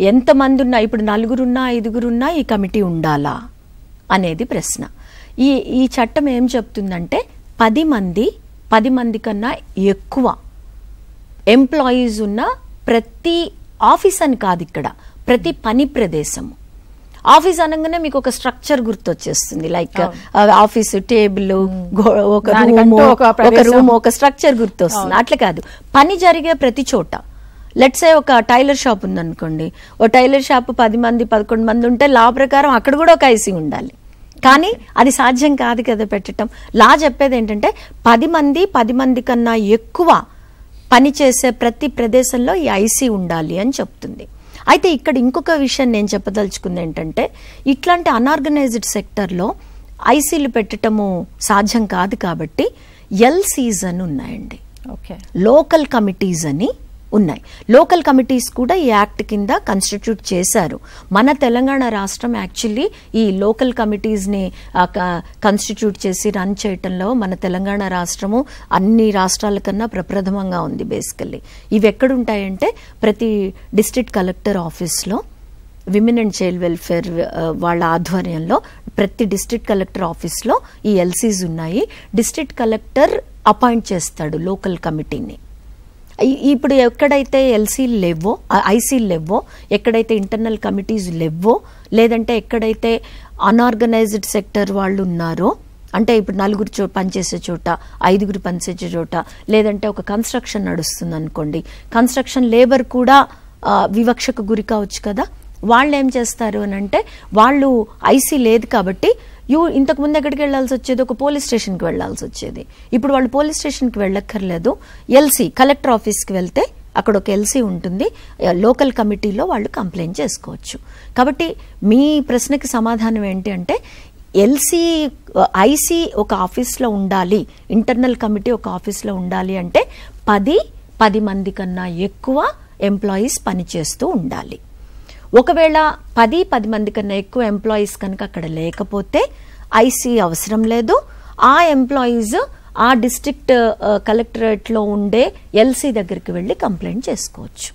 ఎంతమంది ఉన్నా ఇప్పుడు నలుగురున్నా ఐదుగురున్నా ఈ కమిటీ ఉండాలా అనేది ప్రశ్న. ఈ చట్టం ఏం చెప్తుందంటే 10 మంది కన్నా ఎక్కువ ఎంప్లాయీస్ ఉన్న ప్రతి ఆఫీస్ అని కాదు, ఇక్కడ ప్రతి పని ప్రదేశం. ఆఫీస్ అనగానే మీకు ఒక స్ట్రక్చర్ గుర్తొచ్చేస్తుంది, లైక్ ఆఫీసు టేబుల్, ఒక రూమ్, ఒక స్ట్రక్చర్ గుర్తొస్తుంది. అట్లా కాదు, పని జరిగే ప్రతి చోట. లెట్స్ సే ఒక టైలర్ షాప్ ఉందనుకోండి, ఓ టైలర్ షాప్ 10 మంది 11 మంది ఉంటే లా ప్రకారం అక్కడ కూడా ఒక ఐసీ ఉండాలి. కానీ అది సాధ్యం కాదు కదా పెట్టడం. లా చెప్పేది ఏంటంటే 10 మంది కన్నా ఎక్కువ పని చేసే ప్రతి ప్రదేశంలో ఈ ఐసీ ఉండాలి అని చెప్తుంది. అయితే ఇక్కడ ఇంకొక విషయం నేను చెప్పదలుచుకుంది ఏంటంటే, ఇట్లాంటి అన్ఆర్గనైజ్డ్ సెక్టర్లో ఐసీలు పెట్టడము సాధ్యం కాదు కాబట్టి ఎల్సీస్ అని ఉన్నాయండి, లోకల్ కమిటీస్ అని ఉన్నాయి. లోకల్ కమిటీస్ కూడా ఈ యాక్ట్ కింద కాన్స్టిట్యూట్ చేశారు. మన తెలంగాణ రాష్ట్రం యాక్చువల్లీ ఈ లోకల్ కమిటీస్ని కాన్స్టిట్యూట్ చేసి రన్ చేయటంలో మన తెలంగాణ రాష్ట్రము అన్ని రాష్ట్రాల కన్నా ప్రప్రథమంగా ఉంది. బేసికల్లీ ఇవి ఎక్కడుంటాయంటే ప్రతి డిస్ట్రిక్ట్ కలెక్టర్ ఆఫీస్లో, విమెన్ అండ్ చైల్డ్ వెల్ఫేర్ వాళ్ళ ఆధ్వర్యంలో ప్రతి డిస్ట్రిక్ట్ కలెక్టర్ ఆఫీస్లో ఈ ఎల్సీస్ ఉన్నాయి. డిస్ట్రిక్ట్ కలెక్టర్ అపాయింట్ చేస్తాడు లోకల్ కమిటీని. ఇప్పుడు ఎక్కడైతే ఎల్సీలు లేవో, ఐసీలు లేవో, ఎక్కడైతే ఇంటర్నల్ కమిటీస్ లేవో, లేదంటే ఎక్కడైతే అన్ఆర్గనైజ్డ్ సెక్టర్ వాళ్ళు ఉన్నారో, అంటే ఇప్పుడు 4 పనిచేసే చోట, 5 పనిచేసే చోట, లేదంటే ఒక కన్స్ట్రక్షన్ నడుస్తుంది అనుకోండి, కన్స్ట్రక్షన్ లేబర్ కూడా వివక్షకు గురి కావచ్చు కదా. వాళ్ళు ఏం చేస్తారు అని అంటే, వాళ్ళు ఐసీ లేదు కాబట్టి ఇంతకు ముందు ఎక్కడికి వెళ్లాల్సి వచ్చేది, ఒక పోలీస్ స్టేషన్కి వెళ్లాల్సి వచ్చేది. ఇప్పుడు వాళ్ళు పోలీస్ స్టేషన్కి వెళ్ళక్కర్లేదు, ఎల్సీ కలెక్టర్ ఆఫీస్కి వెళ్తే అక్కడ ఒక ఎల్సీ ఉంటుంది, లోకల్ కమిటీలో వాళ్ళు కంప్లైంట్ చేసుకోవచ్చు. కాబట్టి మీ ప్రశ్నకి సమాధానం ఏంటి అంటే, ఐసీ ఒక ఆఫీస్లో ఉండాలి, ఇంటర్నల్ కమిటీ ఒక ఆఫీస్లో ఉండాలి అంటే 10 మంది కన్నా ఎక్కువ ఎంప్లాయీస్ పనిచేస్తూ ఉండాలి. ఒకవేళ 10 మంది కన్నా ఎక్కువ ఎంప్లాయీస్ కనుక అక్కడ లేకపోతే ఐసీ అవసరం లేదు. ఆ ఎంప్లాయీస్ ఆ డిస్ట్రిక్ట్ కలెక్టరేట్లో ఉండే ఎల్సీ దగ్గరికి వెళ్ళి కంప్లైంట్ చేసుకోవచ్చు.